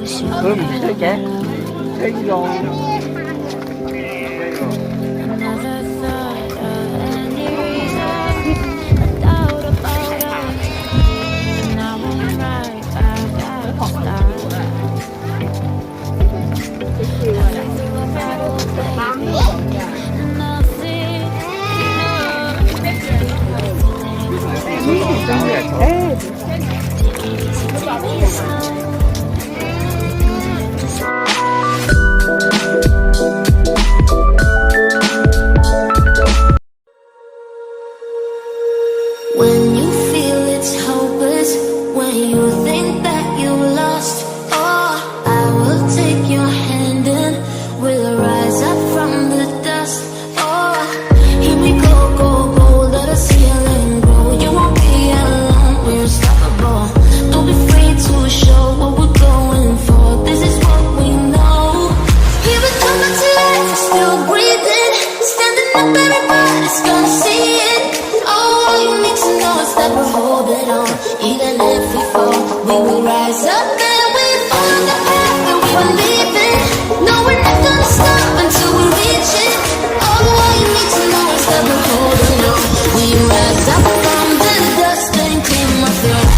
佢唔識嘅，佢用。When you feel it's hopeless, when you think that you lost, oh, I will take your hand and we'll rise up from the dust. Oh, here we go, go, go, let us heal and grow. You won't be alone, we're unstoppable. Don't be afraid to show what we're going for. This is what we know. Here we come back to life, still breathing, standing up, everybody's gonna see it. Oh, all you need to know is that we're holding on. Even if we fall, we will rise up and we find the path that we believe in. No, we're not gonna stop until we reach it. Oh, all you need to know is that we're holding on. We rise up from the dust and claim our throne.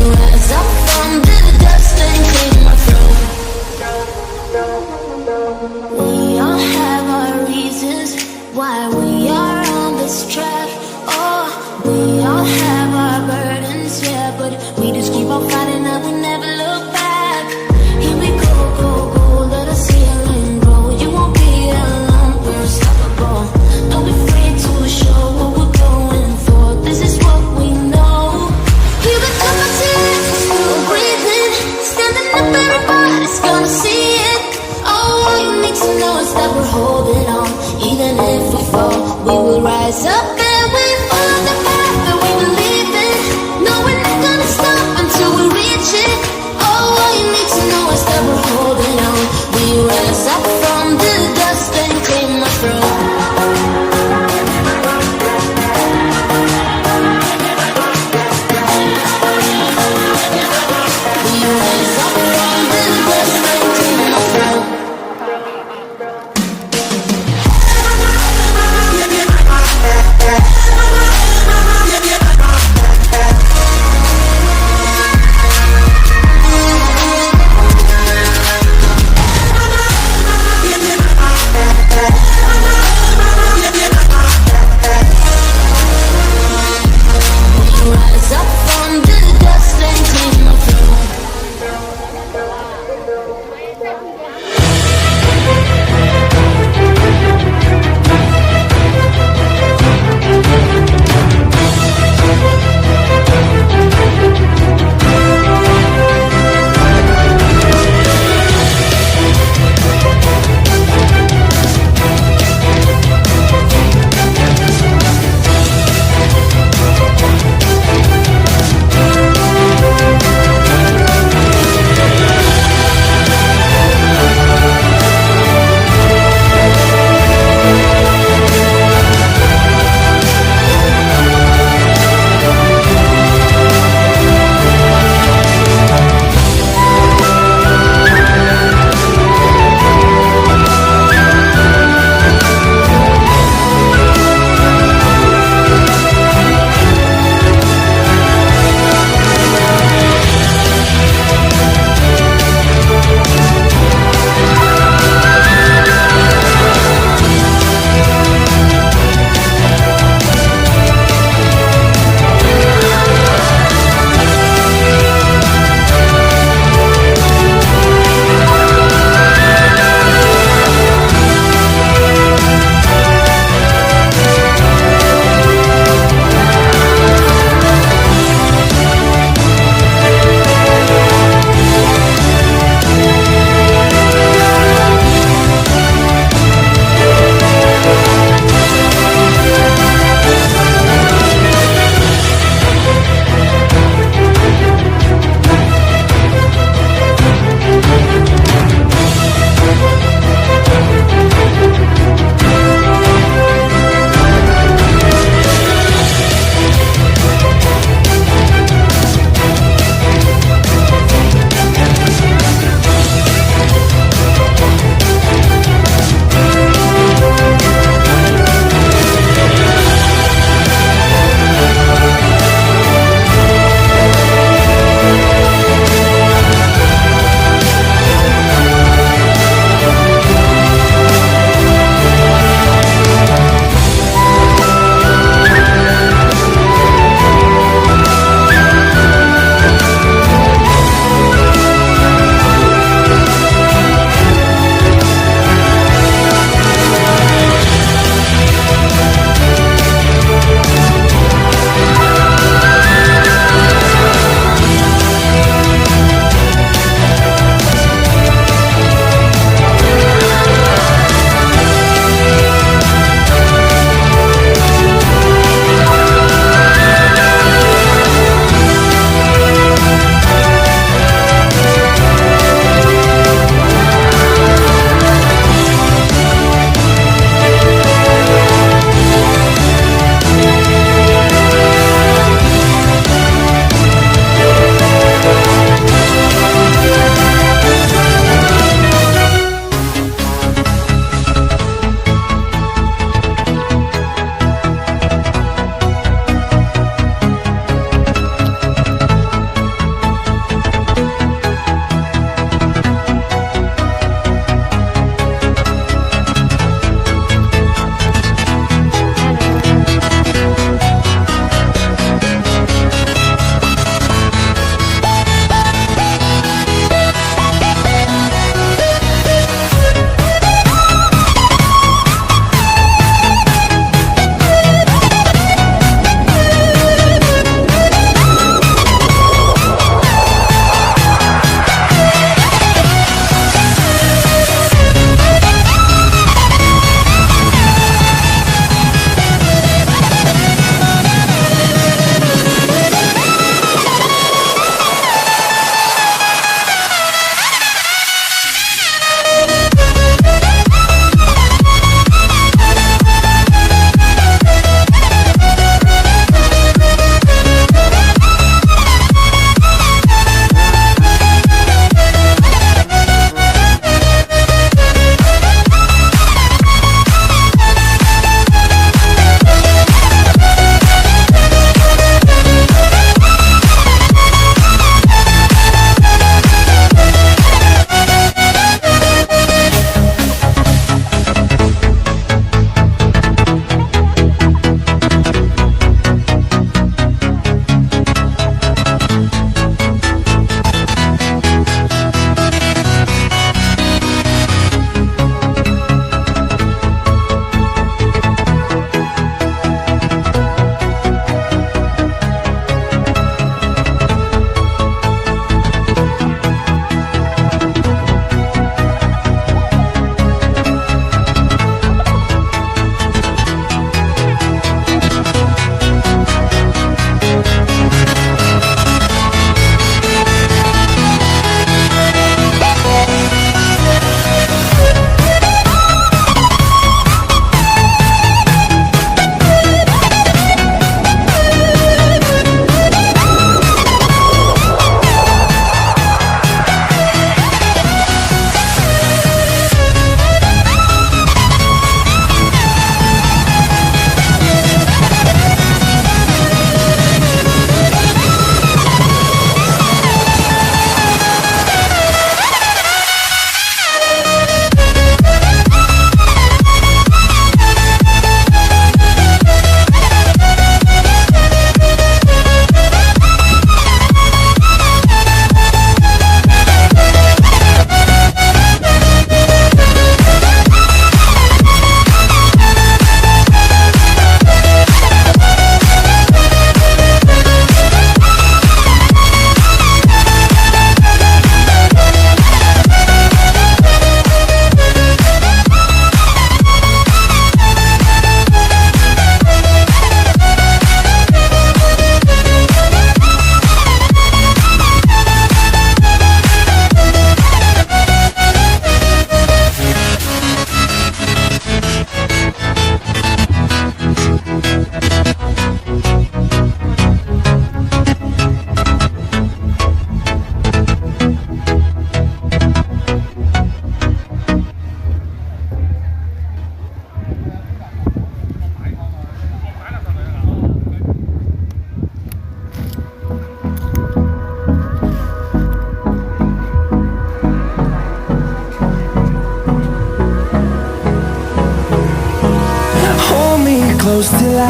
Rise up from the dust and claim our throne. We all have our reasons why we are on this track. Oh, we all have our burdens, yeah, but we just keep on fighting and we never look back. Here we go, go, go, let us heal and grow. You won't be alone, we're unstoppable. Don't be afraid to show what we're going for. This is what we know. Here we come back to life, still breathing, standing up, everybody's gonna see it. Oh, all you need to know is that we're holding on. Even if we fall, we will rise up and we follow the path that we believe in. No, we're not gonna stop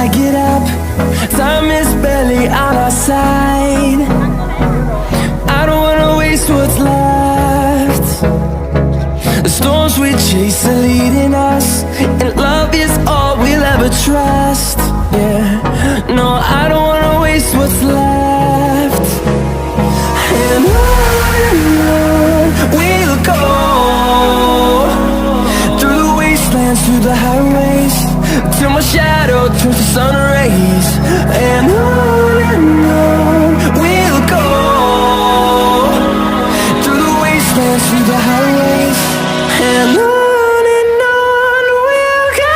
I get up, time is barely on our side. I don't wanna waste what's left. The storms we chase are leading us, and love is all we'll ever trust. Yeah, no, I don't wanna waste what's left. And on we'll go, through the wastelands, through the highways, till my shadow turns to sun rays. And on we'll go, through the wastelands, through the highways, and on we'll go.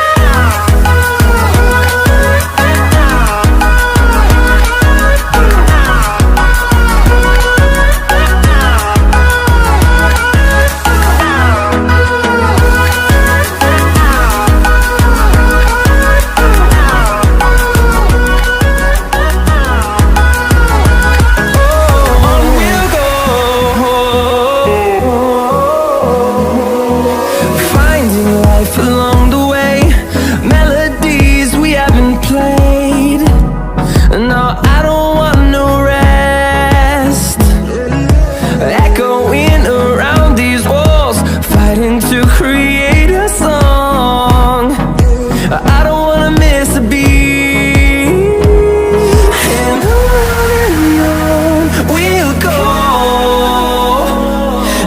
Along the way, melodies we haven't played. No, I don't want no rest. Echoing around these walls, fighting to create a song. I don't wanna miss a beat. And on we'll go,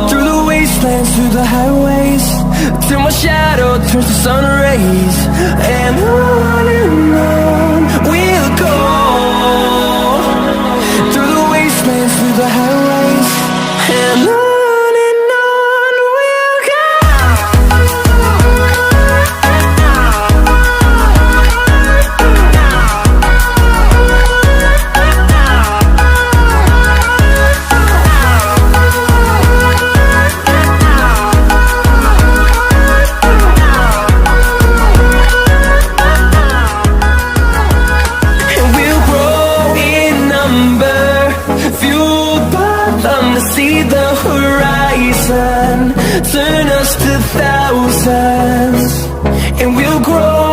through the wastelands, through the highways, till my shadow turns to sun rays. And on we'll go, through the wastelands, through the highways, and on we'll go. See the horizon, turn us to thousands, and we'll grow